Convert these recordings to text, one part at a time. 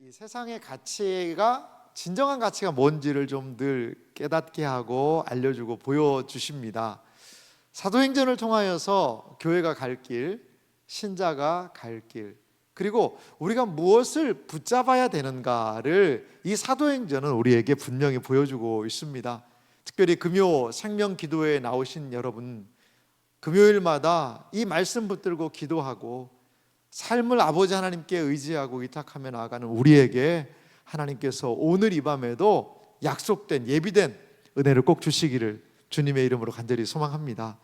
이 세상의 가치가 진정한 가치가 뭔지를 좀 늘 깨닫게 하고 알려주고 보여주십니다. 사도행전을 통하여서 교회가 갈 길, 신자가 갈 길, 그리고 우리가 무엇을 붙잡아야 되는가를 이 사도행전은 우리에게 분명히 보여주고 있습니다. 특별히 금요 생명기도에 나오신 여러분, 금요일마다 이 말씀 붙들고 기도하고 삶을 아버지 하나님께 의지하고 위탁하며 나아가는 우리에게 하나님께서 오늘 이 밤에도 약속된 예비된 은혜를 꼭 주시기를 주님의 이름으로 간절히 소망합니다.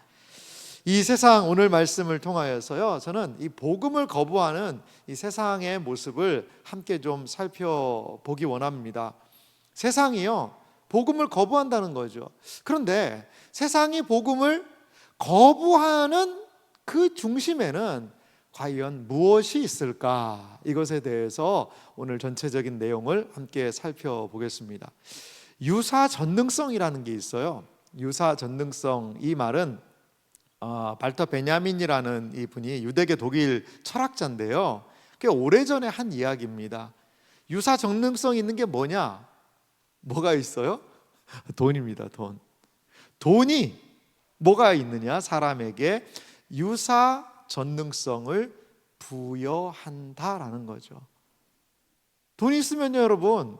이 세상 오늘 말씀을 통하여서요, 저는 이 복음을 거부하는 이 세상의 모습을 함께 좀 살펴보기 원합니다. 세상이요, 복음을 거부한다는 거죠. 그런데 세상이 복음을 거부하는 그 중심에는 과연 무엇이 있을까? 이것에 대해서 오늘 전체적인 내용을 함께 살펴보겠습니다. 유사전능성이라는 게 있어요. 유사전능성, 이 말은 발터 베냐민이라는 이 분이 유대계 독일 철학자인데요, 꽤 오래전에 한 이야기입니다. 유사전능성 있는 게 뭐냐? 뭐가 있어요? 돈입니다. 돈이 뭐가 있느냐? 사람에게 유사전능성을 부여한다라는 거죠. 돈이 있으면요, 여러분,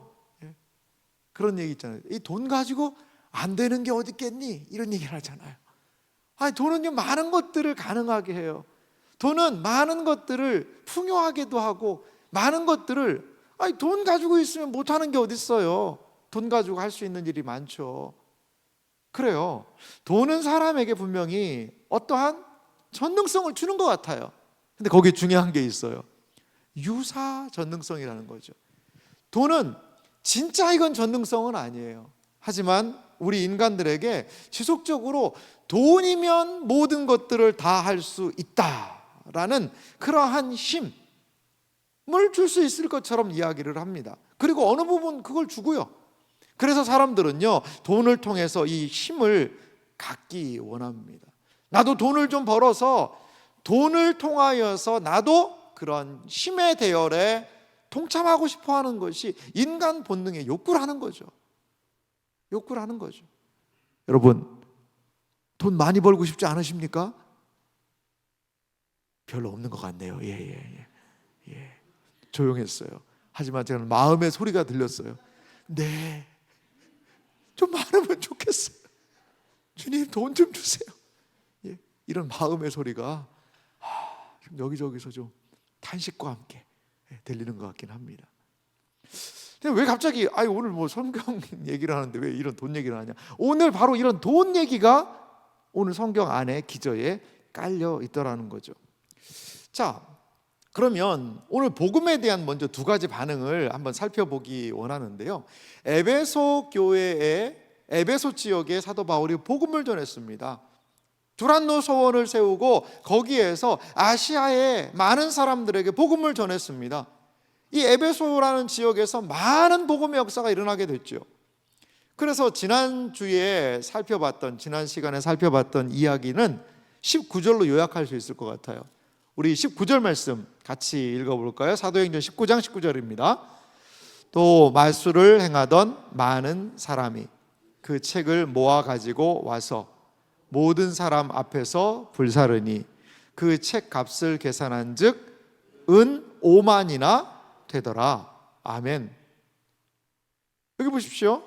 그런 얘기 있잖아요. 이 돈 가지고 안 되는 게 어디 있겠니? 이런 얘기를 하잖아요. 아니, 돈은요, 많은 것들을 가능하게 해요. 돈은 많은 것들을 풍요하게도 하고, 많은 것들을, 아니, 돈 가지고 있으면 못하는 게 어디 있어요. 돈 가지고 할 수 있는 일이 많죠. 그래요. 돈은 사람에게 분명히 어떠한 전능성을 주는 것 같아요. 근데 거기에 중요한 게 있어요. 유사전능성이라는 거죠. 돈은 진짜 이건 전능성은 아니에요. 하지만 우리 인간들에게 지속적으로 돈이면 모든 것들을 다 할 수 있다라는 그러한 힘을 줄 수 있을 것처럼 이야기를 합니다. 그리고 어느 부분 그걸 주고요. 그래서 사람들은요, 돈을 통해서 이 힘을 갖기 원합니다. 나도 돈을 좀 벌어서 돈을 통하여서 나도 그런 힘의 대열에 동참하고 싶어 하는 것이 인간 본능의 욕구라는 거죠. 욕구라는 거죠. 여러분, 돈 많이 벌고 싶지 않으십니까? 별로 없는 것 같네요. 예. 조용했어요. 하지만 저는 마음의 소리가 들렸어요. 네, 좀 많으면 좋겠어요. 주님, 돈 좀 주세요. 예, 이런 마음의 소리가 여기저기서 좀 탄식과 함께 들리는 것 같긴 합니다. 왜 갑자기 오늘 뭐 성경 얘기를 하는데 왜 이런 돈 얘기를 하냐? 오늘 바로 이런 돈 얘기가 오늘 성경 안에 기저에 깔려 있더라는 거죠. 자, 그러면 오늘 복음에 대한 먼저 두 가지 반응을 한번 살펴보기 원하는데요. 에베소 교회의 에베소 지역에 사도 바울이 복음을 전했습니다. 두란노 소원을 세우고 거기에서 아시아의 많은 사람들에게 복음을 전했습니다. 이 에베소라는 지역에서 많은 복음의 역사가 일어나게 됐죠. 그래서 지난 시간에 살펴봤던 이야기는 19절로 요약할 수 있을 것 같아요. 우리 19절 말씀 같이 읽어볼까요? 사도행전 19장 19절입니다. 또 말술을 행하던 많은 사람이 그 책을 모아가지고 와서 모든 사람 앞에서 불사르니 그 책 값을 계산한 즉 은 5만이나 되더라. 아멘. 여기 보십시오.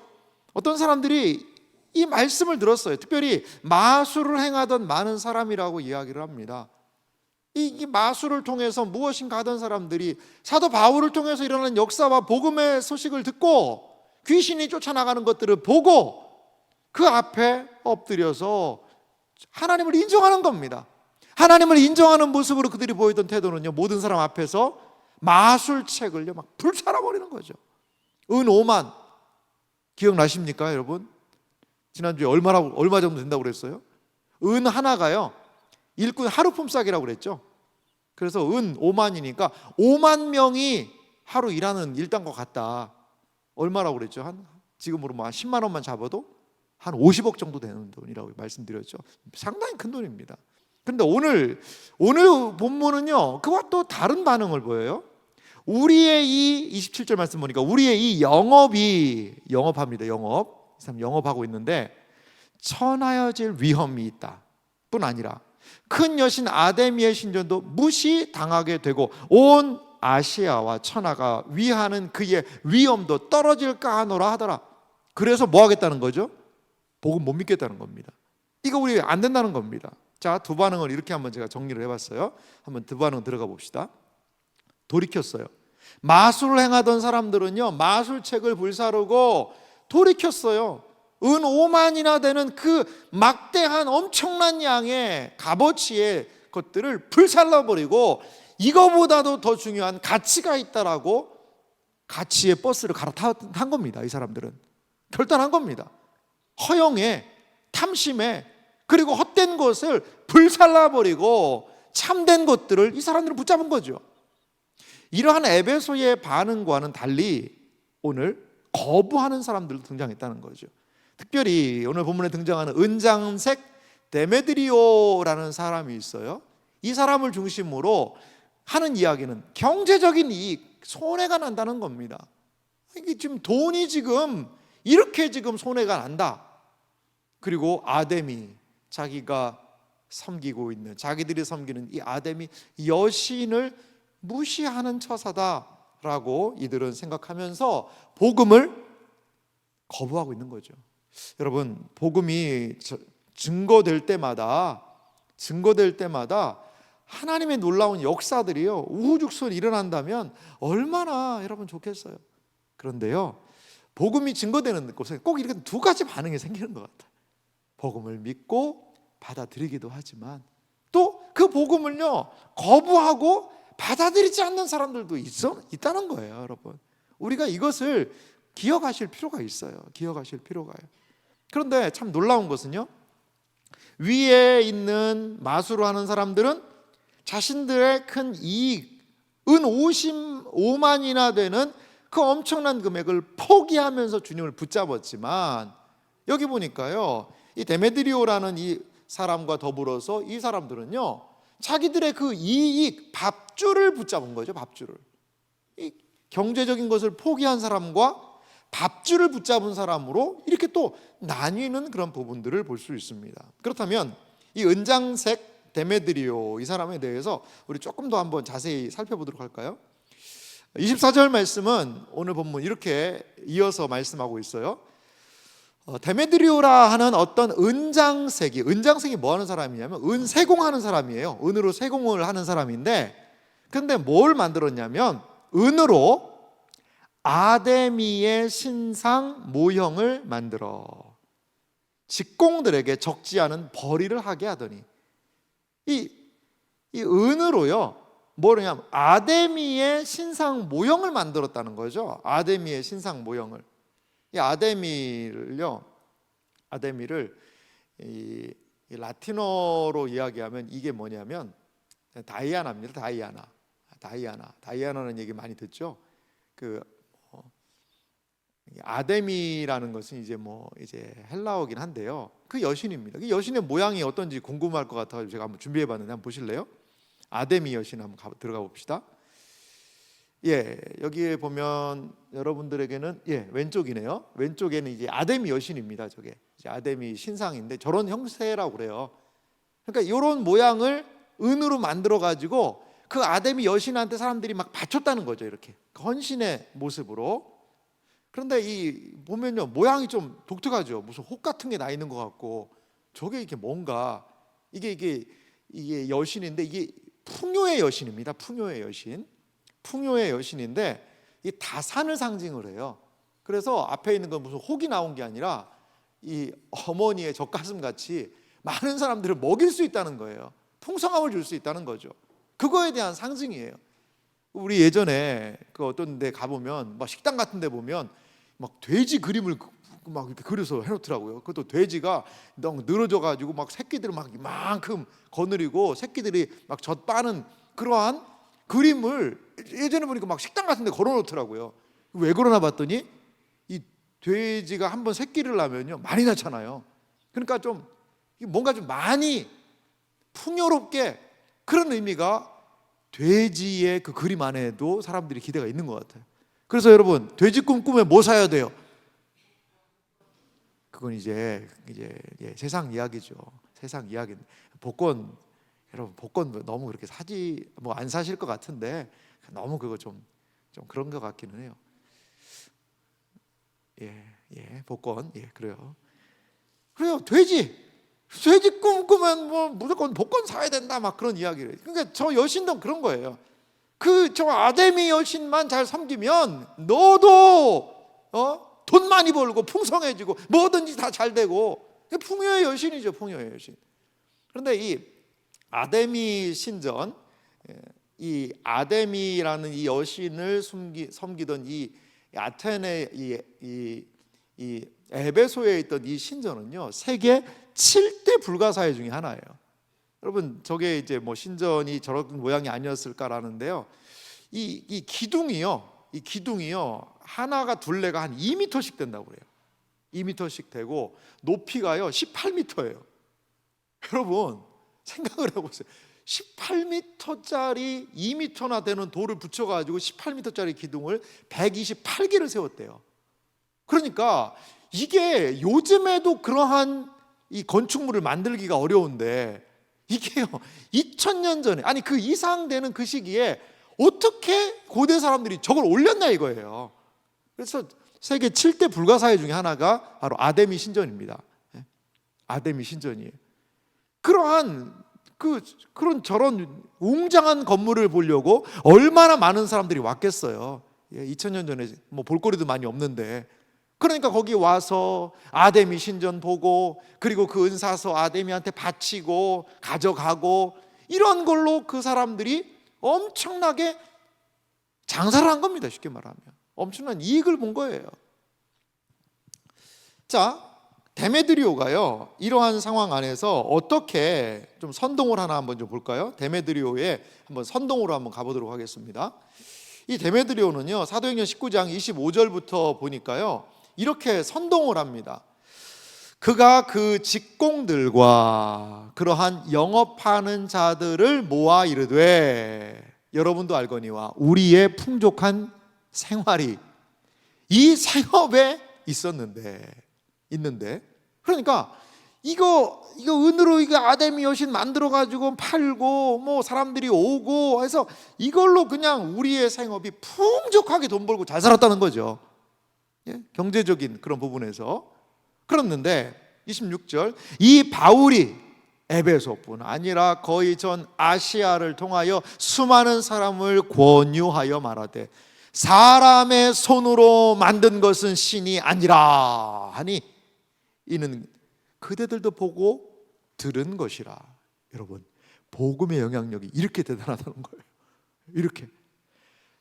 어떤 사람들이 이 말씀을 들었어요. 특별히 마술을 행하던 많은 사람이라고 이야기를 합니다. 이 마술을 통해서 무엇인가 하던 사람들이 사도 바울을 통해서 일어나는 역사와 복음의 소식을 듣고 귀신이 쫓아나가는 것들을 보고 그 앞에 엎드려서 하나님을 인정하는 겁니다. 하나님을 인정하는 모습으로 그들이 보이던 태도는요, 모든 사람 앞에서 마술책을요 막 불살아버리는 거죠. 은 5만 기억나십니까, 여러분? 지난주에 얼마 정도 된다고 그랬어요? 은 하나가요, 일꾼 하루 품삯이라고 그랬죠. 그래서 은 5만이니까 5만 명이 하루 일하는 일당과 같다. 얼마라고 그랬죠? 지금으로 한 10만 원만 잡아도 한 50억 정도 되는 돈이라고 말씀드렸죠. 상당히 큰 돈입니다. 그런데 오늘 본문은요, 그와 또 다른 반응을 보여요. 우리의 이 27절 말씀 보니까 우리의 이 영업합니다. 영업하고 있는데 천하여질 위험이 있다 뿐 아니라 큰 여신 아데미의 신전도 무시당하게 되고 온 아시아와 천하가 위하는 그의 위엄도 떨어질까 하노라 하더라. 그래서 뭐 하겠다는 거죠? 복음 못 믿겠다는 겁니다. 이거 우리 안 된다는 겁니다. 자, 두 반응을 이렇게 한번 제가 정리를 해봤어요. 한번 두 반응 들어가 봅시다. 돌이켰어요. 마술을 행하던 사람들은요, 마술책을 불사르고 돌이켰어요. 은 5만이나 되는 그 막대한 엄청난 양의 값어치의 것들을 불살라버리고 이거보다도 더 중요한 가치가 있다라고 가치의 버스를 갈아탄 겁니다. 이 사람들은 결단한 겁니다. 허영에, 탐심에, 그리고 헛된 것을 불살라버리고 참된 것들을 이 사람들은 붙잡은 거죠. 이러한 에베소의 반응과는 달리 오늘 거부하는 사람들도 등장했다는 거죠. 특별히 오늘 본문에 등장하는 은장색 데메드리오라는 사람이 있어요. 이 사람을 중심으로 하는 이야기는 경제적인 이익, 손해가 난다는 겁니다. 이게 지금 돈이 이렇게 손해가 난다. 그리고 아데미, 자기가 섬기고 있는, 자기들이 섬기는 이 아데미 여신을 무시하는 처사다라고 이들은 생각하면서 복음을 거부하고 있는 거죠. 여러분, 복음이 증거될 때마다 하나님의 놀라운 역사들이요 우후죽순 일어난다면 얼마나 여러분 좋겠어요. 그런데요, 복음이 증거되는 곳에 꼭 이렇게 두 가지 반응이 생기는 것 같아요. 복음을 믿고 받아들이기도 하지만 또 그 복음을요 거부하고 받아들이지 않는 사람들도 있다는 거예요. 여러분, 우리가 이것을 기억하실 필요가 있어요. 그런데 참 놀라운 것은요, 위에 있는 마술을 하는 사람들은 자신들의 큰 이익, 은 55만이나 되는 그 엄청난 금액을 포기하면서 주님을 붙잡았지만, 여기 보니까요, 이 데메드리오라는 이 사람과 더불어서 이 사람들은요 자기들의 그 이익, 밥줄을 붙잡은 거죠. 밥줄을. 이 경제적인 것을 포기한 사람과 밥줄을 붙잡은 사람으로 이렇게 또 나뉘는 그런 부분들을 볼 수 있습니다. 그렇다면 이 은장색 데메드리오, 이 사람에 대해서 우리 조금 더 한번 자세히 살펴보도록 할까요? 24절 말씀은 오늘 본문 이렇게 이어서 말씀하고 있어요. 데메드리오라 하는 어떤 은장색이 뭐 하는 사람이냐면 은세공하는 사람이에요. 은으로 세공을 하는 사람인데, 근데 뭘 만들었냐면 은으로 아데미의 신상 모형을 만들어 직공들에게 적지 않은 벌이를 하게 하더니, 이 은으로요 뭐냐면 아데미의 신상 모형을 만들었다는 거죠. 아데미의 신상 모형을. 이 아데미를 이 라틴어로 이야기하면 이게 뭐냐면 다이아나입니다. 다이아나는 얘기 많이 듣죠. 아데미라는 것은 이제 헬라어긴 한데요, 그 여신입니다. 그 여신의 모양이 어떤지 궁금할 것 같아서 제가 한번 준비해봤는데 한번 보실래요? 아데미 여신 한번 들어가 봅시다. 여기에 보면 여러분들에게는 왼쪽이네요. 왼쪽에는 이제 아데미 여신입니다. 저게 이제 아데미 신상인데 저런 형태라고 그래요. 그러니까 이런 모양을 은으로 만들어 가지고 그 아데미 여신한테 사람들이 막 바쳤다는 거죠. 이렇게 헌신의 모습으로. 그런데 이 보면요 모양이 좀 독특하죠. 무슨 혹 같은 게 나 있는 것 같고, 저게 이게 뭔가 이게 여신인데 이게 풍요의 여신입니다. 풍요의 여신인데 이 다산을 상징을 해요. 그래서 앞에 있는 건 무슨 혹이 나온 게 아니라 이 어머니의 젖가슴 같이 많은 사람들을 먹일 수 있다는 거예요. 풍성함을 줄 수 있다는 거죠. 그거에 대한 상징이에요. 우리 예전에 그 어떤 데 가보면 막 식당 같은 데 보면 막 돼지 그림을 막 이렇게 그려서 해놓더라고요. 그것도 돼지가 너무 늘어져 가지고 막 새끼들을 막 이만큼 거느리고 새끼들이 막 젖 빠는 그러한 그림을 예전에 보니까 막 식당 같은 데 걸어놓더라고요. 왜 그러나 봤더니 이 돼지가 한번 새끼를 낳으면요 많이 낳잖아요. 그러니까 좀 뭔가 좀 많이 풍요롭게, 그런 의미가 돼지의 그 그림 안에도 사람들이 기대가 있는 것 같아요. 그래서 여러분, 돼지 꿈꾸면 뭐 사야 돼요? 그건 이제 세상 이야기죠. 세상 이야기. 복권, 여러분 복권 너무 그렇게 사지 뭐 안 사실 것 같은데 너무 그거 좀 그런 것 같기는 해요. 복권, 그래요. 돼지 꿈꾸면 뭐 무조건 복권 사야 된다 막 그런 이야기를. 그러니까 저 여신도 그런 거예요. 저 아데미 여신만 잘 섬기면 너도 돈 많이 벌고 풍성해지고 뭐든지 다 잘 되고, 풍요의 여신이죠, 풍요의 여신. 그런데 이 아데미 신전, 이 아데미라는 이 여신을 섬기던 이 아테네 이 에베소에 있던 이 신전은요, 세계 7대 불가사의 중에 하나예요. 여러분, 저게 이제 뭐 신전이 저런 모양이 아니었을까라는데요. 이 기둥이요 하나가 둘레가 한 2m씩 된다고 그래요. 2m씩 되고 높이가요 18m예요. 여러분 생각을 해보세요. 18m짜리 2m나 되는 돌을 붙여가지고 18m짜리 기둥을 128개를 세웠대요. 그러니까 이게 요즘에도 그러한 이 건축물을 만들기가 어려운데, 이게요 2000년 전에, 아니 그 이상 되는 그 시기에 어떻게 고대 사람들이 저걸 올렸냐 이거예요. 그래서 세계 7대 불가사의 중에 하나가 바로 아데미 신전입니다. 아데미 신전이에요. 그런 저런 웅장한 건물을 보려고 얼마나 많은 사람들이 왔겠어요. 2000년 전에 뭐 볼거리도 많이 없는데. 그러니까 거기 와서 아데미 신전 보고, 그리고 그 은사서 아데미한테 바치고 가져가고, 이런 걸로 그 사람들이 엄청나게 장사를 한 겁니다. 쉽게 말하면 엄청난 이익을 본 거예요. 자, 데메드리오가요 이러한 상황 안에서 어떻게 좀 선동을 하나 한번 좀 볼까요? 데메드리오의 한번 선동으로 한번 가보도록 하겠습니다. 이 데메드리오는요 사도행전 19장 25절부터 보니까요 이렇게 선동을 합니다. 그가 그 직공들과 그러한 영업하는 자들을 모아 이르되, 여러분도 알거니와 우리의 풍족한 생활이 이 생업에 있는데, 그러니까 이거 은으로 이거 아데미 여신 만들어 가지고 팔고 뭐 사람들이 오고 해서 이걸로 그냥 우리의 생업이 풍족하게 돈 벌고 잘 살았다는 거죠. 경제적인 그런 부분에서. 그랬는데 26절, 이 바울이 에베소뿐 아니라 거의 전 아시아를 통하여 수많은 사람을 권유하여 말하되, 사람의 손으로 만든 것은 신이 아니라 하니 이는 그대들도 보고 들은 것이라. 여러분, 복음의 영향력이 이렇게 대단하다는 거예요. 이렇게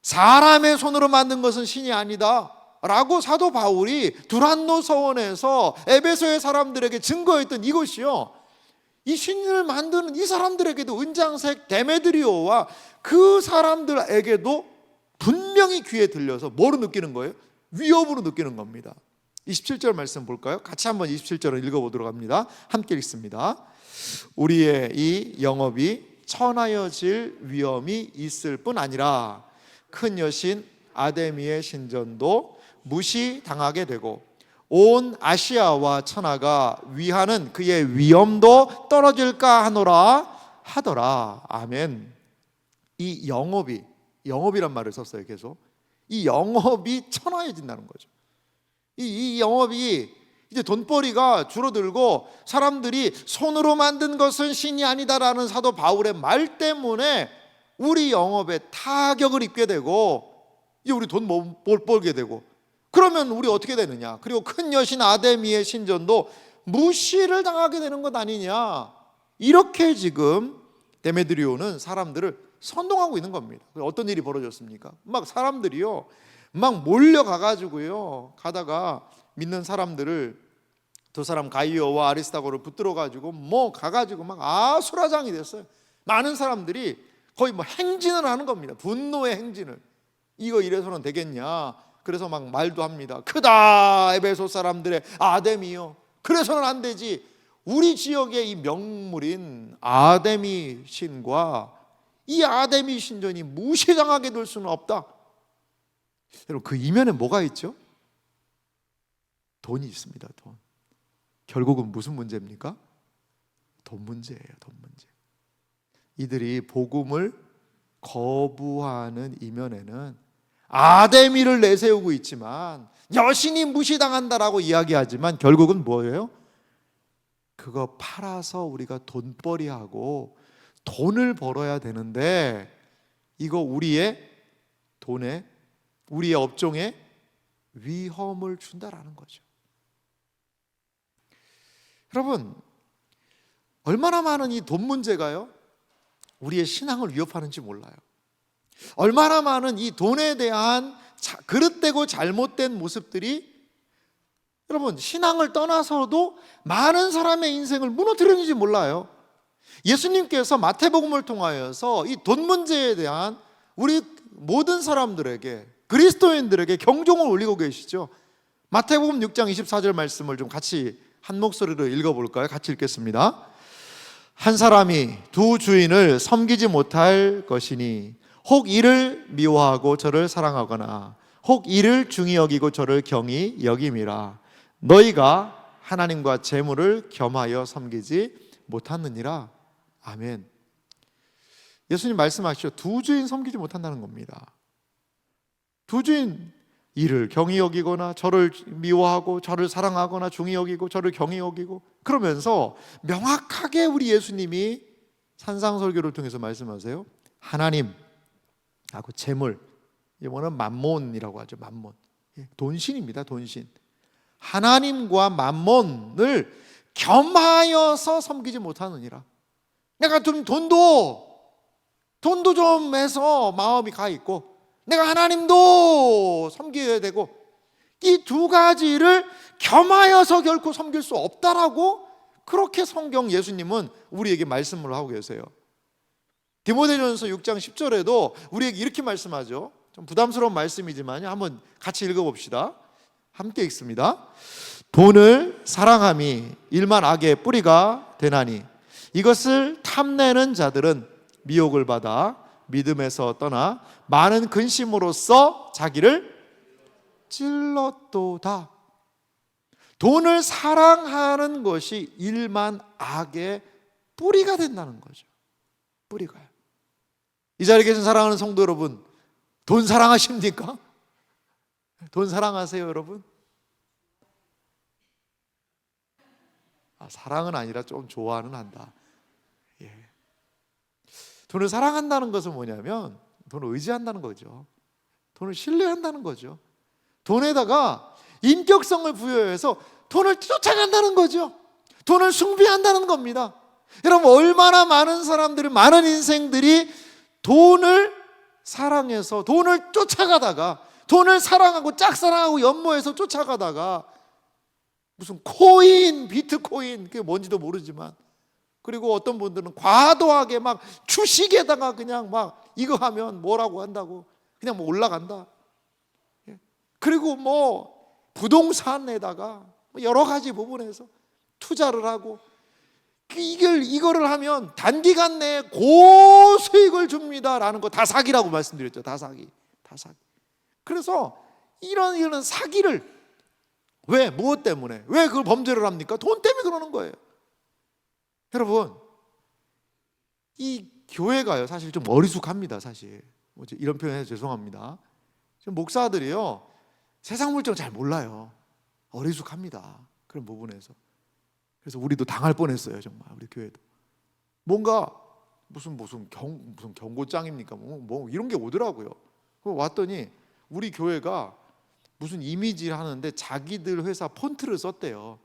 사람의 손으로 만든 것은 신이 아니다 라고 사도 바울이 두란노 서원에서 에베소의 사람들에게 증거했던 이것이요, 이 신을 만드는 이 사람들에게도 은장색 데메드리오와 그 사람들에게도 분명히 귀에 들려서 뭐로 느끼는 거예요? 위협으로 느끼는 겁니다. 27절 말씀 볼까요? 같이 한번 27절을 읽어보도록 합니다. 함께 읽습니다. 우리의 이 영업이 천하여질 위험이 있을 뿐 아니라 큰 여신 아데미의 신전도 무시당하게 되고 온 아시아와 천하가 위하는 그의 위엄도 떨어질까 하더라. 아멘. 이 영업이란 말을 썼어요. 계속 이 영업이 천하해진다는 거죠. 이 영업이 이제 돈벌이가 줄어들고 사람들이 손으로 만든 것은 신이 아니다라는 사도 바울의 말 때문에 우리 영업에 타격을 입게 되고 이제 우리 돈 못 벌게 되고, 그러면 우리 어떻게 되느냐? 그리고 큰 여신 아데미의 신전도 무시를 당하게 되는 것 아니냐? 이렇게 지금 데메드리오는 사람들을 선동하고 있는 겁니다. 어떤 일이 벌어졌습니까? 막 사람들이요 막 몰려가가지고요 가다가 믿는 사람들을, 두 사람 가이오와 아리스타고를 붙들어 가지고 뭐 가가지고 막 아수라장이 됐어요. 많은 사람들이 거의 뭐 행진을 하는 겁니다. 분노의 행진을. 이거 이래서는 되겠냐? 그래서 막 말도 합니다. 크다 에베소 사람들의 아데미요, 그래서는 안 되지. 우리 지역의 이 명물인 아데미 신과 이 아데미 신전이 무시당하게 될 수는 없다. 여러분, 그 이면에 뭐가 있죠? 돈이 있습니다. 돈. 결국은 무슨 문제입니까? 돈 문제예요. 돈 문제. 이들이 복음을 거부하는 이면에는 아데미를 내세우고 있지만, 여신이 무시당한다라고 이야기하지만 결국은 뭐예요? 그거 팔아서 우리가 돈벌이하고 돈을 벌어야 되는데, 이거 우리의 돈에, 우리의 업종에 위험을 준다라는 거죠. 여러분, 얼마나 많은 이 돈 문제가요, 우리의 신앙을 위협하는지 몰라요. 얼마나 많은 이 돈에 대한 그릇되고 잘못된 모습들이 여러분 신앙을 떠나서도 많은 사람의 인생을 무너뜨리는지 몰라요. 예수님께서 마태복음을 통하여서 이 돈 문제에 대한 우리 모든 사람들에게, 그리스도인들에게 경종을 울리고 계시죠. 마태복음 6장 24절 말씀을 좀 같이 한 목소리로 읽어볼까요? 같이 읽겠습니다. 한 사람이 두 주인을 섬기지 못할 것이니 혹 이를 미워하고 저를 사랑하거나 혹 이를 중히 여기고 저를 경히 여김이라. 너희가 하나님과 재물을 겸하여 섬기지 못하느니라. 아멘. 예수님 말씀하시죠. 두 주인 섬기지 못한다는 겁니다. 두 주인, 이를 경히 여기거나 저를 미워하고 저를 사랑하거나 중히 여기고 저를 경히 여기고, 그러면서 명확하게 우리 예수님이 산상설교를 통해서 말씀하세요. 하나님하고 재물, 이거는 맘몬이라고 하죠. 맘몬, 돈신입니다. 돈신. 하나님과 맘몬을 겸하여서 섬기지 못하느니라. 내가 좀 돈도 좀 해서 마음이 가 있고, 내가 하나님도 섬겨야 되고, 이 두 가지를 겸하여서 결코 섬길 수 없다라고, 그렇게 성경 예수님은 우리에게 말씀을 하고 계세요. 디모데전서 6장 10절에도 우리에게 이렇게 말씀하죠. 좀 부담스러운 말씀이지만 한번 같이 읽어봅시다. 함께 읽습니다. 돈을 사랑함이 일만 악의 뿌리가 되나니 이것을 탐내는 자들은 미혹을 받아 믿음에서 떠나 많은 근심으로써 자기를 찔렀도다. 돈을 사랑하는 것이 일만 악의 뿌리가 된다는 거죠. 뿌리가요. 이 자리에 계신 사랑하는 성도 여러분, 돈 사랑하십니까? 돈 사랑하세요, 여러분? 사랑은 아니라 좀 좋아는 한다. 예. 돈을 사랑한다는 것은 뭐냐면 돈을 의지한다는 거죠. 돈을 신뢰한다는 거죠. 돈에다가 인격성을 부여해서 돈을 쫓아간다는 거죠. 돈을 숭배한다는 겁니다. 여러분, 얼마나 많은 사람들이, 많은 인생들이 돈을 사랑해서 돈을 쫓아가다가, 돈을 사랑하고 짝사랑하고 연모해서 쫓아가다가 무슨 코인, 비트코인, 그게 뭔지도 모르지만, 그리고 어떤 분들은 과도하게 막 주식에다가 그냥 막 이거 하면 뭐라고 한다고 그냥 뭐 올라간다. 그리고 뭐 부동산에다가 여러 가지 부분에서 투자를 하고, 이거를 하면 단기간 내에 고수익을 줍니다라는 거 다 사기라고 말씀드렸죠. 다 사기. 그래서 이런 사기를, 왜? 무엇 때문에? 왜 그걸 범죄를 합니까? 돈 때문에 그러는 거예요. 여러분, 이 교회가요 사실 좀 어리숙합니다. 사실 이런 표현해서 죄송합니다. 지금 목사들이요 세상 물정 잘 몰라요. 어리숙합니다. 그런 부분에서. 그래서 우리도 당할 뻔했어요. 정말 우리 교회도 뭔가 무슨 경고장입니까? 뭐 이런 게 오더라고요. 왔더니 우리 교회가 무슨 이미지를 하는데 자기들 회사 폰트를 썼대요.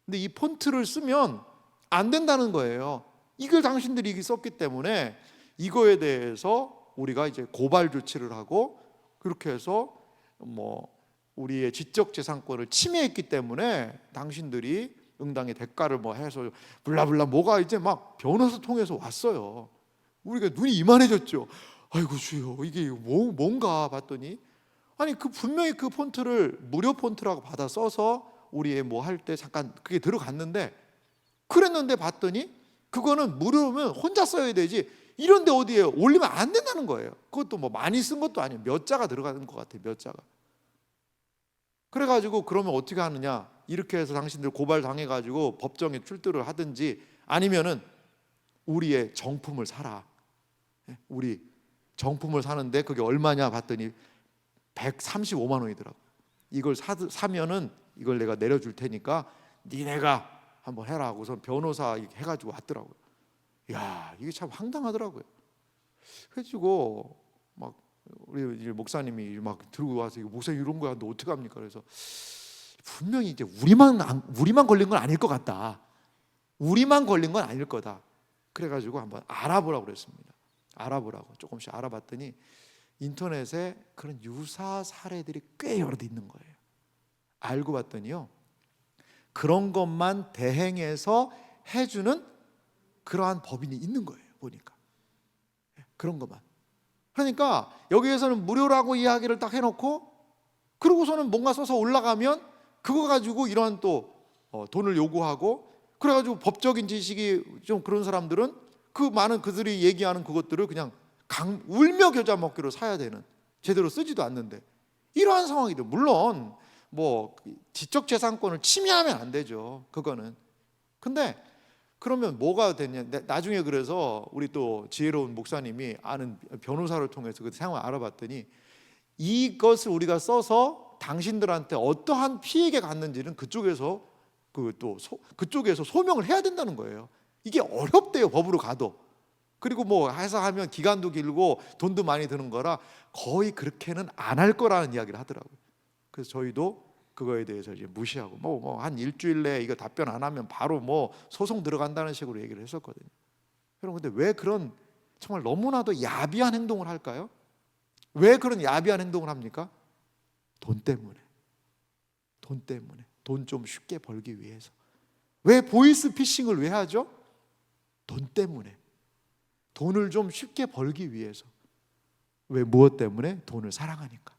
근데 이 폰트를 쓰면 안 된다는 거예요. 이걸 당신들이 썼기 때문에 이거에 대해서 우리가 이제 고발 조치를 하고, 그렇게 해서 뭐 우리의 지적재산권을 침해했기 때문에 당신들이 응당의 대가를 뭐 해서 블라블라 뭐가 이제 막 변호사 통해서 왔어요. 우리가 눈이 이만해졌죠. 아이고 주여, 이게 뭔가 봤더니, 아니 그 분명히 그 폰트를 무료 폰트라고 받아 써서 우리의 뭐 할 때 잠깐 그게 들어갔는데, 그랬는데 봤더니 그거는 무료면 혼자 써야 되지 이런데 어디에 올리면 안 된다는 거예요. 그것도 뭐 많이 쓴 것도 아니에요. 몇 자가 들어가는 것 같아요. 몇 자가. 그래가지고 그러면 어떻게 하느냐, 이렇게 해서 당신들 고발당해가지고 법정에 출두를 하든지, 아니면은 우리의 정품을 사라. 우리 정품을 사는데 그게 얼마냐 봤더니 135만 원이더라고요. 이걸 사면은 이걸 내가 내려줄 테니까 니네가 한번 해라 하고서 변호사 해가지고 왔더라고요. 야, 이게 참 황당하더라고요. 그래가지고 막 우리 목사님이 막 들고 와서 이거 목사님 이런 거야, 너 어떻게 합니까? 그래서 분명히 이제 우리만 걸린 건 아닐 것 같다. 우리만 걸린 건 아닐 거다. 그래가지고 한번 알아보라고 그랬습니다. 알아보라고 조금씩 알아봤더니 인터넷에 그런 유사 사례들이 꽤 여러 대 있는 거예요. 알고 봤더니요, 그런 것만 대행해서 해주는 그러한 법인이 있는 거예요. 보니까 그런 것만. 그러니까 여기에서는 무료라고 이야기를 딱 해놓고, 그러고서는 뭔가 써서 올라가면 그거 가지고 이러한 또 돈을 요구하고, 그래가지고 법적인 지식이 좀 그런 사람들은 그 많은 그들이 얘기하는 그것들을 그냥 울며 겨자 먹기로 사야 되는, 제대로 쓰지도 않는데 이러한 상황이죠. 물론 뭐 지적재산권을 침해하면 안 되죠, 그거는. 근데 그러면 뭐가 되냐, 나중에 그래서 우리 또 지혜로운 목사님이 아는 변호사를 통해서 그 상황을 알아봤더니, 이것을 우리가 써서 당신들한테 어떠한 피해가 갔는지는 그쪽에서 그쪽에서 소명을 해야 된다는 거예요. 이게 어렵대요, 법으로 가도. 그리고 뭐 해서 하면 기간도 길고 돈도 많이 드는 거라 거의 그렇게는 안 할 거라는 이야기를 하더라고요. 그래서 저희도 그거에 대해서 이제 무시하고 뭐 한 일주일 내에 이거 답변 안 하면 바로 뭐 소송 들어간다는 식으로 얘기를 했었거든요. 여러분, 근데 왜 그런 정말 너무나도 야비한 행동을 할까요? 왜 그런 야비한 행동을 합니까? 돈 때문에. 돈 때문에. 돈 좀 쉽게 벌기 위해서. 왜 보이스피싱을 왜 하죠? 돈 때문에. 돈을 좀 쉽게 벌기 위해서. 왜, 무엇 때문에? 돈을 사랑하니까.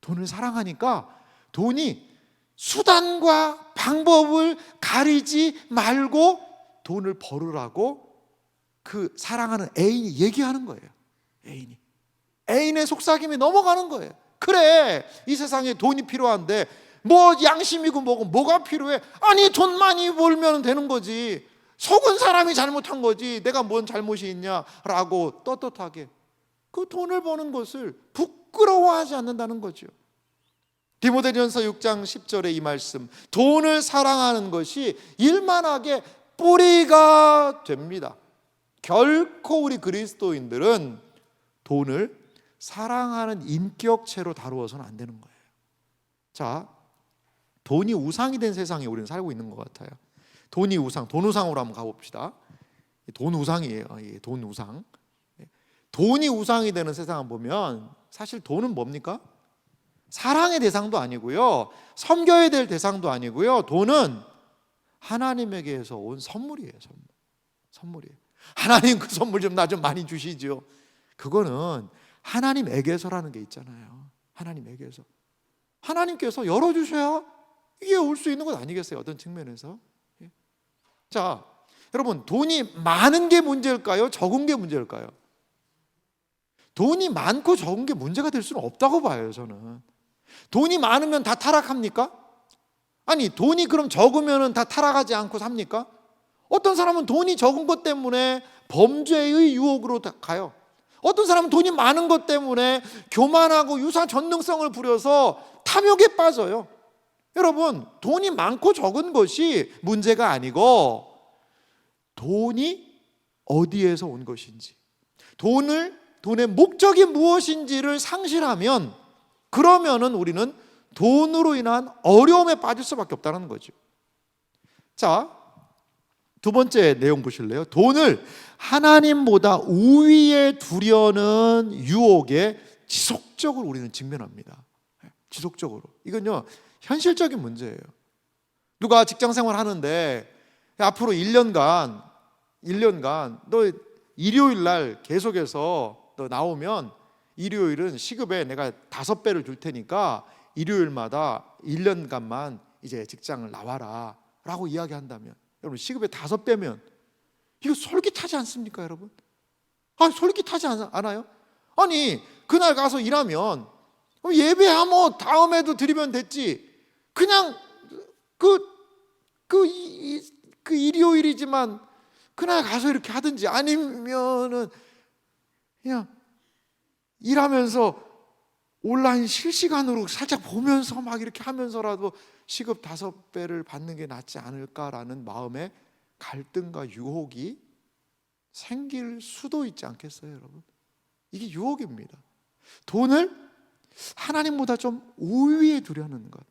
돈을 사랑하니까 돈이 수단과 방법을 가리지 말고 돈을 벌으라고 그 사랑하는 애인이 얘기하는 거예요. 애인의 속삭임이 넘어가는 거예요. 그래, 이 세상에 돈이 필요한데 뭐 양심이고 뭐고 뭐가 필요해? 아니, 돈 많이 벌면 되는 거지. 속은 사람이 잘못한 거지, 내가 뭔 잘못이 있냐라고 떳떳하게 그 돈을 버는 것을 부끄러워하지 않는다는 거죠. 디모데전서 6장 10절의 이 말씀, 돈을 사랑하는 것이 일만하게 뿌리가 됩니다. 결코 우리 그리스도인들은 돈을 사랑하는 인격체로 다루어서는 안 되는 거예요. 자, 돈이 우상이 된 세상에 우리는 살고 있는 것 같아요. 돈이 우상, 돈 우상으로 한번 가봅시다. 돈 우상이에요. 돈 우상. 돈이 우상이 되는 세상을 보면 사실 돈은 뭡니까? 사랑의 대상도 아니고요, 섬겨야 될 대상도 아니고요. 돈은 하나님에게서 온 선물이에요. 선물이에요. 하나님, 그 선물 좀 나 좀 많이 주시죠. 그거는 하나님에게서라는 게 있잖아요. 하나님에게서. 하나님께서 열어주셔야 이게 올 수 있는 것 아니겠어요? 어떤 측면에서. 자, 여러분, 돈이 많은 게 문제일까요? 적은 게 문제일까요? 돈이 많고 적은 게 문제가 될 수는 없다고 봐요, 저는. 돈이 많으면 다 타락합니까? 아니, 돈이 그럼 적으면 다 타락하지 않고 삽니까? 어떤 사람은 돈이 적은 것 때문에 범죄의 유혹으로 가요. 어떤 사람은 돈이 많은 것 때문에 교만하고 유사 전능성을 부려서 탐욕에 빠져요. 여러분, 돈이 많고 적은 것이 문제가 아니고 돈이 어디에서 온 것인지, 돈의 목적이 무엇인지를 상실하면, 그러면은 우리는 돈으로 인한 어려움에 빠질 수밖에 없다는 거죠. 자, 두 번째 내용 보실래요? 돈을 하나님보다 우위에 두려는 유혹에 지속적으로 우리는 직면합니다. 지속적으로. 이건요, 현실적인 문제예요. 누가 직장 생활 하는데 앞으로 1년간 너 일요일 날 계속해서 너 나오면 일요일은 시급에 내가 5배를 줄 테니까 일요일마다 1년간만 이제 직장을 나와라 라고 이야기한다면, 여러분, 시급에 5배면 이거 솔깃하지 않습니까, 여러분? 솔깃하지 않아요? 아니 그날 가서 일하면 예배야 뭐 다음에도 드리면 됐지. 그냥 그 일요일이지만 그날 가서 이렇게 하든지, 아니면은 그냥 일하면서 온라인 실시간으로 살짝 보면서 막 이렇게 하면서라도 시급 5배를 받는 게 낫지 않을까라는 마음의 갈등과 유혹이 생길 수도 있지 않겠어요, 여러분? 이게 유혹입니다. 돈을 하나님보다 좀 우위에 두려는 것.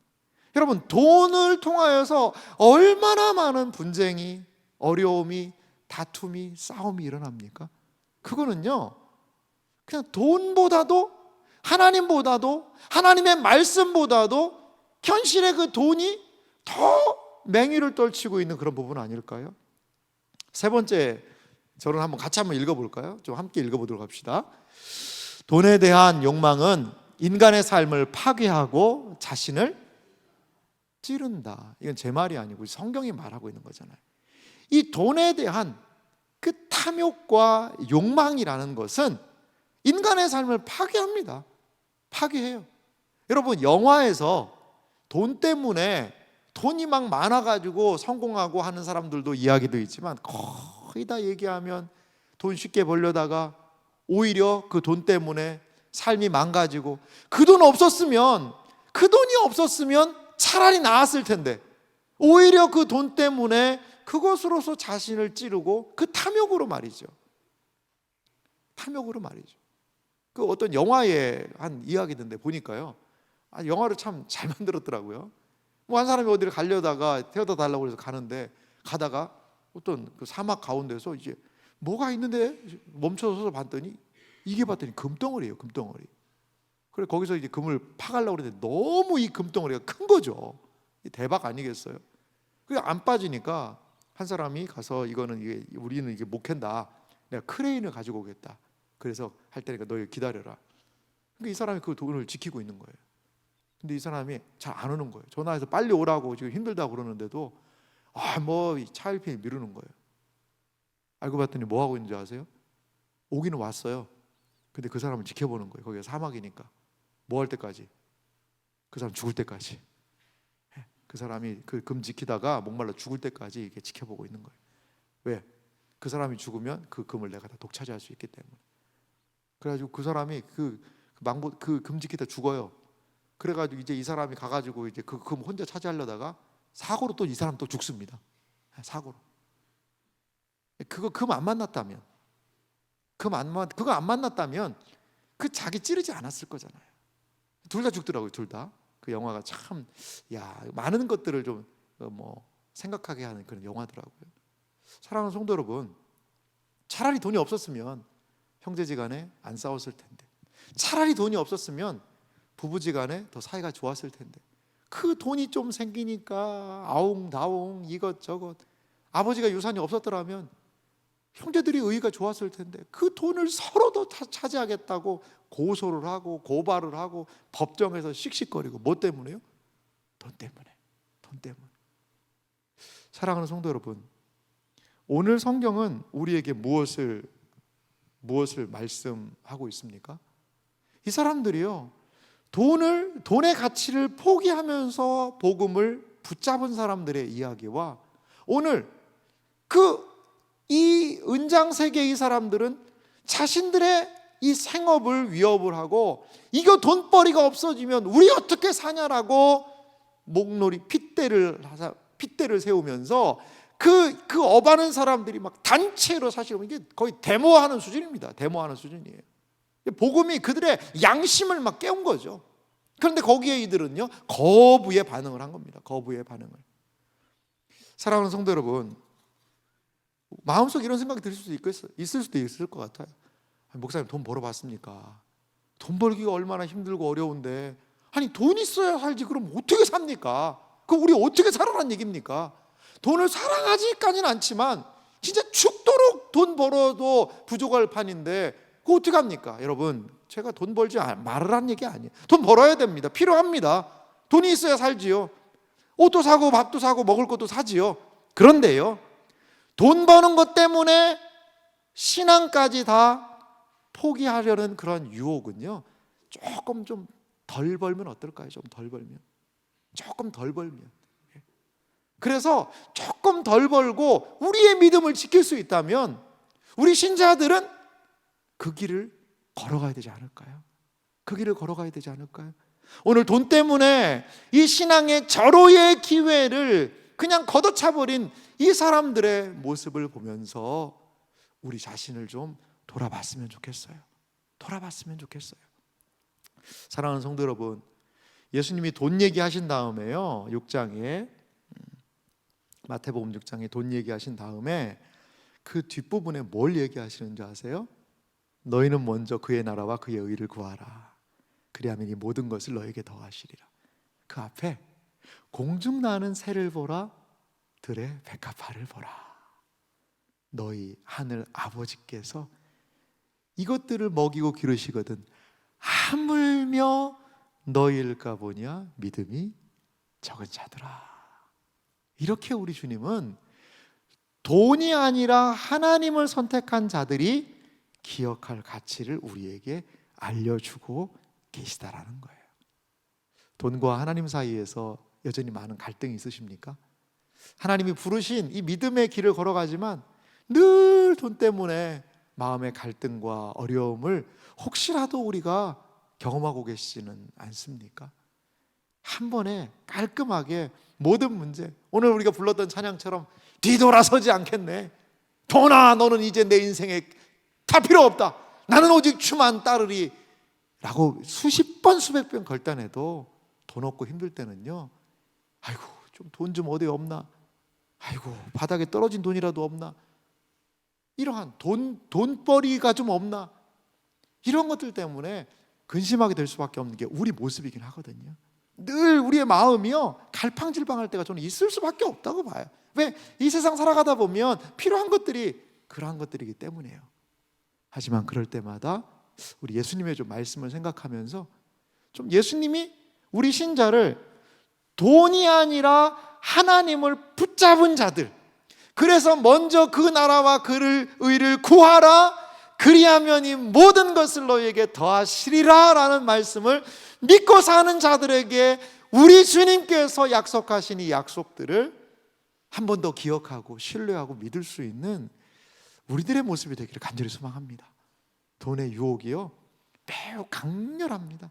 여러분, 돈을 통하여서 얼마나 많은 분쟁이, 어려움이, 다툼이, 싸움이 일어납니까? 그거는요, 그냥 돈보다도, 하나님보다도, 하나님의 말씀보다도 현실의 그 돈이 더 맹위를 떨치고 있는 그런 부분 아닐까요? 세 번째, 저는 같이 한번 읽어볼까요? 좀 함께 읽어보도록 합시다. 돈에 대한 욕망은 인간의 삶을 파괴하고 자신을 찌른다. 이건 제 말이 아니고 성경이 말하고 있는 거잖아요. 이 돈에 대한 그 탐욕과 욕망이라는 것은 인간의 삶을 파괴합니다. 파괴해요. 여러분, 영화에서 돈 때문에 돈이 막 많아가지고 성공하고 하는 사람들도 이야기도 있지만, 거의 다 얘기하면 돈 쉽게 벌려다가 오히려 그 돈 때문에 삶이 망가지고, 그 돈이 없었으면 차라리 나았을 텐데, 오히려 그 돈 때문에 그것으로서 자신을 찌르고, 그 탐욕으로 말이죠. 그 어떤 영화에 한 이야기던데 보니까요, 영화를 참 잘 만들었더라고요. 뭐 한 사람이 어디를 가려다가 태워다 달라고 해서 가는데, 가다가 어떤 그 사막 가운데서 이제 뭐가 있는데 멈춰서 봤더니, 금덩어리예요, 금덩어리. 그래 거기서 이제 금을 파가려고 그랬는데 너무 이 금덩어리가 큰 거죠. 대박 아니겠어요? 그게 안 빠지니까 한 사람이 가서, 우리는 이게 못 캔다. 내가 크레인을 가지고 오겠다. 그래서 할 테니까 너 기다려라. 그러니까 이 사람이 그 돈을 지키고 있는 거예요. 근데 이 사람이 잘 안 오는 거예요. 전화해서 빨리 오라고 지금 힘들다고 그러는데도 차일피일 미루는 거예요. 알고 봤더니 뭐 하고 있는지 아세요? 오기는 왔어요. 근데 그 사람을 지켜보는 거예요. 거기가 사막이니까. 뭐 할 때까지? 그 사람 죽을 때까지. 그 사람이 그 금 지키다가 목말라 죽을 때까지 이렇게 지켜보고 있는 거예요. 왜? 그 사람이 죽으면 그 금을 내가 다 독차지할 수 있기 때문에. 그래가지고 그 사람이 그 금 지키다 죽어요. 그래가지고 이제 이 사람이 가가지고 이제 그 금 혼자 차지하려다가 사고로 또 이 사람 또 죽습니다. 사고로. 그거 금 안 만났다면, 그거 안 만났다면 그 자기 찌르지 않았을 거잖아요. 둘 다 죽더라고요, 둘 다. 그 영화가 참, 많은 것들을 좀 생각하게 하는 그런 영화더라고요. 사랑하는 성도 여러분, 차라리 돈이 없었으면 형제지간에 안 싸웠을 텐데, 차라리 돈이 없었으면 부부지간에 더 사이가 좋았을 텐데, 그 돈이 좀 생기니까 아웅다웅 이것저것, 아버지가 유산이 없었더라면 형제들이 의의가 좋았을 텐데, 그 돈을 서로도 차지하겠다고 고소를 하고 고발을 하고 법정에서 씩씩거리고. 뭐 때문에요? 돈 때문에. 사랑하는 성도 여러분, 오늘 성경은 우리에게 무엇을 말씀하고 있습니까? 이 사람들이요, 돈의 가치를 포기하면서 복음을 붙잡은 사람들의 이야기와, 오늘 이 은장세계의 사람들은 자신들의 이 생업을 위협을 하고, 이거 돈벌이가 없어지면 우리 어떻게 사냐라고 목놀이 핏대를 세우면서 그 업하는 사람들이 막 단체로, 사실 이게 거의 데모하는 수준입니다. 데모하는 수준이에요. 복음이 그들의 양심을 막 깨운 거죠. 그런데 거기에 이들은요, 거부의 반응을 한 겁니다. 거부의 반응을. 사랑하는 성도 여러분, 마음속에 이런 생각이 들 수도 있을 수도 있을 것 같아요. 목사님, 돈 벌어봤습니까? 돈 벌기가 얼마나 힘들고 어려운데, 돈 있어야 살지, 그럼 어떻게 삽니까? 그럼 우리 어떻게 살아란 얘기입니까? 돈을 사랑하지까지는 않지만 진짜 죽도록 돈 벌어도 부족할 판인데 그거 어떻게 합니까? 여러분, 제가 돈 벌지 말으라는 얘기 아니에요. 돈 벌어야 됩니다. 필요합니다. 돈이 있어야 살지요. 옷도 사고 밥도 사고 먹을 것도 사지요. 그런데요, 돈 버는 것 때문에 신앙까지 다 포기하려는 그런 유혹은요, 조금 좀 덜 벌면 어떨까요? 좀 덜 벌면, 조금 덜 벌면. 그래서 조금 덜 벌고 우리의 믿음을 지킬 수 있다면 우리 신자들은 그 길을 걸어가야 되지 않을까요? 그 길을 걸어가야 되지 않을까요? 오늘 돈 때문에 이 신앙의 절호의 기회를 그냥 걷어차버린 이 사람들의 모습을 보면서 우리 자신을 좀 돌아봤으면 좋겠어요. 돌아봤으면 좋겠어요. 사랑하는 성도 여러분, 예수님이 돈 얘기하신 다음에요, 6장에, 마태복음 6장에 돈 얘기하신 다음에 그 뒷부분에 뭘 얘기하시는지 아세요? 너희는 먼저 그의 나라와 그의 의를 구하라. 그리하면 이 모든 것을 너에게 더하시리라. 그 앞에 공중 나는 새를 보라, 들의 백합화를 보라. 너희 하늘 아버지께서 이것들을 먹이고 기르시거든 하물며 너희일까 보냐 믿음이 적은 자들아. 이렇게 우리 주님은 돈이 아니라 하나님을 선택한 자들이 기억할 가치를 우리에게 알려주고 계시다라는 거예요. 돈과 하나님 사이에서 여전히 많은 갈등이 있으십니까? 하나님이 부르신 이 믿음의 길을 걸어가지만 늘 돈 때문에 마음의 갈등과 어려움을 혹시라도 우리가 경험하고 계시지는 않습니까? 한 번에 깔끔하게 모든 문제, 오늘 우리가 불렀던 찬양처럼 뒤돌아서지 않겠네. 돈아, 너는 이제 내 인생에 다 필요 없다. 나는 오직 주만 따르리 라고 수십 번 수백 번 결단해도 돈 없고 힘들 때는요, 아이고 좀 돈 좀 어디 없나, 아이고 바닥에 떨어진 돈이라도 없나, 이러한 돈벌이가 좀 없나, 이런 것들 때문에 근심하게 될 수밖에 없는 게 우리 모습이긴 하거든요. 늘 우리의 마음이요 갈팡질팡할 때가 저는 있을 수밖에 없다고 봐요. 왜? 이 세상 살아가다 보면 필요한 것들이 그러한 것들이기 때문이에요. 하지만 그럴 때마다 우리 예수님의 좀 말씀을 생각하면서 좀 예수님이 우리 신자를 돈이 아니라 하나님을 붙잡은 자들, 그래서 먼저 그 나라와 그를 의를 구하라, 그리하면 이 모든 것을 너희에게 더하시리라 라는 말씀을 믿고 사는 자들에게 우리 주님께서 약속하신 이 약속들을 한 번 더 기억하고 신뢰하고 믿을 수 있는 우리들의 모습이 되기를 간절히 소망합니다. 돈의 유혹이요 매우 강렬합니다.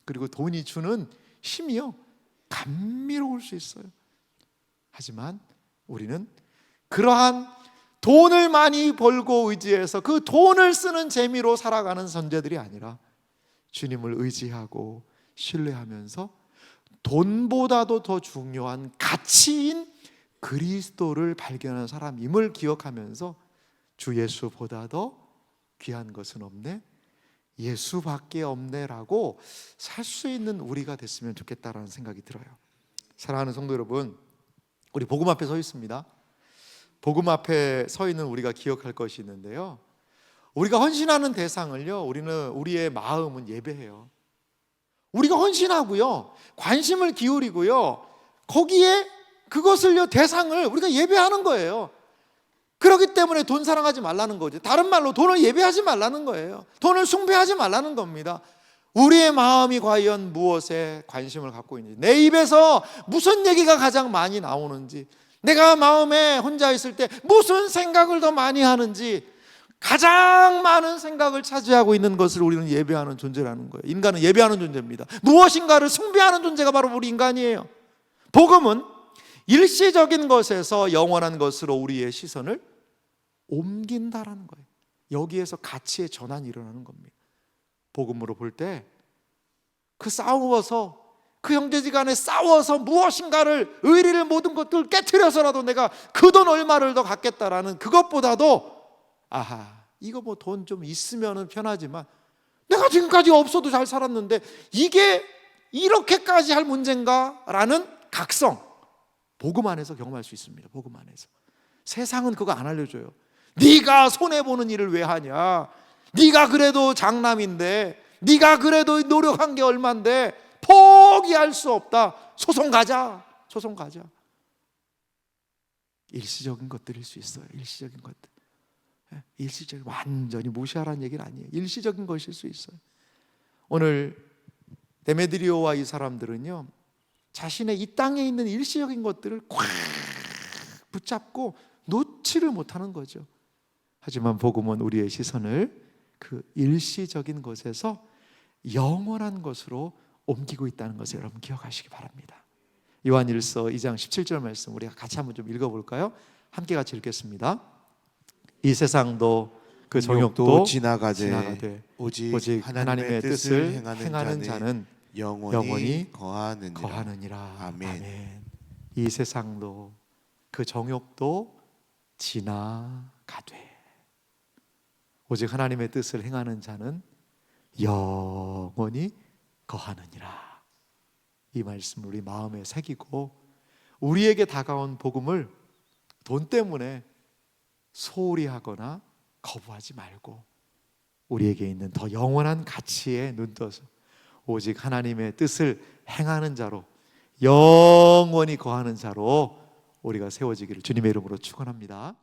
그리고 돈이 주는 힘이요 감미로울 수 있어요. 하지만 우리는 그러한 돈을 많이 벌고 의지해서 그 돈을 쓰는 재미로 살아가는 존재들이 아니라 주님을 의지하고 신뢰하면서 돈보다도 더 중요한 가치인 그리스도를 발견한 사람임을 기억하면서 주 예수보다 더 귀한 것은 없네, 예수밖에 없네라고 살 수 있는 우리가 됐으면 좋겠다라는 생각이 들어요. 사랑하는 성도 여러분, 우리 복음 앞에 서 있습니다. 복음 앞에 서 있는 우리가 기억할 것이 있는데요, 우리가 헌신하는 대상을요, 우리의 마음은 예배해요. 우리가 헌신하고요, 관심을 기울이고요, 거기에 그것을요, 대상을 우리가 예배하는 거예요. 그렇기 때문에 돈 사랑하지 말라는 거죠. 다른 말로 돈을 예배하지 말라는 거예요. 돈을 숭배하지 말라는 겁니다. 우리의 마음이 과연 무엇에 관심을 갖고 있는지, 내 입에서 무슨 얘기가 가장 많이 나오는지, 내가 마음에 혼자 있을 때 무슨 생각을 더 많이 하는지, 가장 많은 생각을 차지하고 있는 것을 우리는 예배하는 존재라는 거예요. 인간은 예배하는 존재입니다. 무엇인가를 숭배하는 존재가 바로 우리 인간이에요. 복음은 일시적인 것에서 영원한 것으로 우리의 시선을 옮긴다라는 거예요. 여기에서 가치의 전환이 일어나는 겁니다. 복음으로 볼 때 그 싸워서, 그 형제지간에 싸워서 무엇인가를, 의리를, 모든 것들을 깨트려서라도 내가 그 돈 얼마를 더 갖겠다라는 그것보다도, 아하, 이거 뭐 돈 좀 있으면 편하지만 내가 지금까지 없어도 잘 살았는데 이게 이렇게까지 할 문제인가? 라는 각성, 복음 안에서 경험할 수 있습니다. 복음 안에서. 세상은 그거 안 알려줘요. 네가 손해보는 일을 왜 하냐, 네가 그래도 장남인데, 네가 그래도 노력한 게 얼만데 포기할 수 없다, 소송 가자, 소송 가자. 일시적인 것들일 수 있어요. 일시적인 것들. 일시적인, 완전히 무시하라는 얘기는 아니에요. 일시적인 것일 수 있어요. 오늘 데메드리오와 이 사람들은요, 자신의 이 땅에 있는 일시적인 것들을 꽉 붙잡고 놓지를 못하는 거죠. 하지만 복음은 우리의 시선을 그 일시적인 것에서 영원한 것으로 옮기고 있다는 것을 여러분 기억하시기 바랍니다. 요한일서 2장 17절 말씀 우리가 같이 한번 좀 읽어볼까요? 함께 같이 읽겠습니다. 이 세상도 그 정욕도 지나가되 오직 하나님의 뜻을 행하는 자는 영원히 거하느니라. 아멘. 이 세상도 그 정욕도 지나가되 오직 하나님의 뜻을 행하는 자는 영원히 거하느니라. 이 말씀을 우리 마음에 새기고 우리에게 다가온 복음을 돈 때문에 소홀히 하거나 거부하지 말고 우리에게 있는 더 영원한 가치에 눈떠서 오직 하나님의 뜻을 행하는 자로, 영원히 거하는 자로 우리가 세워지기를 주님의 이름으로 축원합니다.